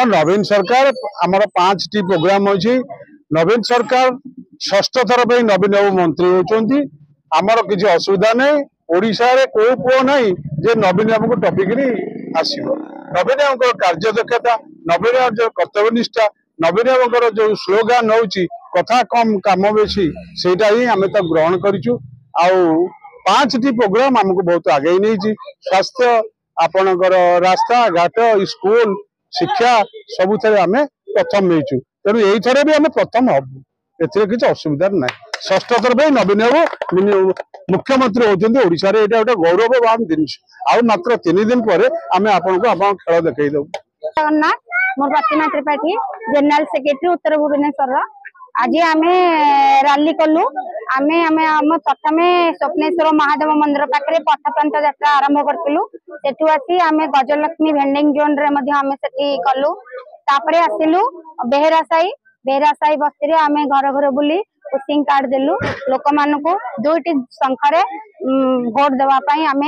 नवीन सरकार आमर 5टी प्रोग्राम अच्छी नवीन सरकार षष्ठ थर पे नवीन बाबू मंत्री होती आमर किसी असुविधा नहीं ओडिशा रे को पुओ नहीं जे नवीन बाबू को टपिक आसो नवीन बाबू कार्य दक्षता नवीन बाबू जो कर्तव्यनिष्ठा नवीन बाबू जो स्लोगान हूँ कथा कम काम बेसी सेटा ही आम तो ग्रहण करूँ आउ 5टी प्रोग्राम आमको बहुत आगे नहीं स्वास्थ्य आपणकर रास्ता घाट स्कूल शिक्षा सबुथ आम प्रथम नहीं तेणु यही भी आम प्रथम हबू ए किसी असुविधा ना षष्ठ थर पे नवीन बाबू मुख्यमंत्री होती ओडिशा रे एटा गोटे गौरववान जिनिस आउ मात्र 3 दिन पर आम आपन खेल देखईदेव जगन्नाथ मोर प्रतिमा त्रिपाठी जनरल सेक्रेटरी उत्तर भुवनेश्वर आज आम रैली कलु आम प्रथम स्वप्नेश्वर महादेव मंदिर पाखे पथप्रांत यात्रा आरंभ करूँ सेठू आसी आम गजलक्ष्मी भेंडिंग जोन रे कलु तापरे आसिलु बेहरासाई बस्ती रे आम घर घर बुली पुशिंग कार्ड देलु लोक मानकु 2टी संख्या भोट देवाई आम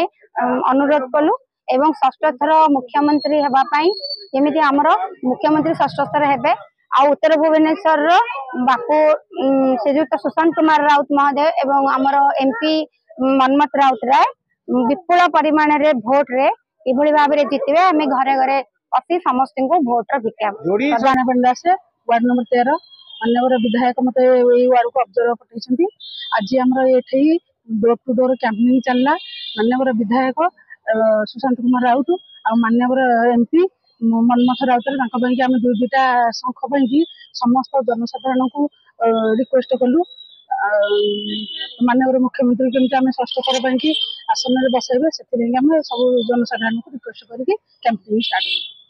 अनुरोध कलु एवं षष्ठ थर मुख्यमंत्री हेबाई जमी आमर मुख्यमंत्री षष्ठ थर हेबे आ उत्तर भुवनेश्वर बापू श्रीजुक्त सुशांत कुमार राउत महोदय एवं आमर एमपी मनमथ राउत राय विपुल परिमाण रे भोट रे इभଳି भाबरे जितबे आमे घरे घरे पसी समस्त को भोट भिक्षा वार्ड नंबर 13 माननीय विधायक मत वार्ड को ऑब्जर्व पठाई आज आमर ये डोर टू डोर कैंपेनिंग चलला माननीय विधायक सुशांत कुमार राउत आ माननीय एमपी मनमथ राउत आम दुईटा शंख समस्त जनसाधारण को रिक्वेस्ट कलु माननीय मुख्यमंत्री केमती आम षष्ठ थर आसन में बसैबे से सब जनसाधारण को रिक्वेस्ट करके कैंपेनिंग स्टार्ट कलु।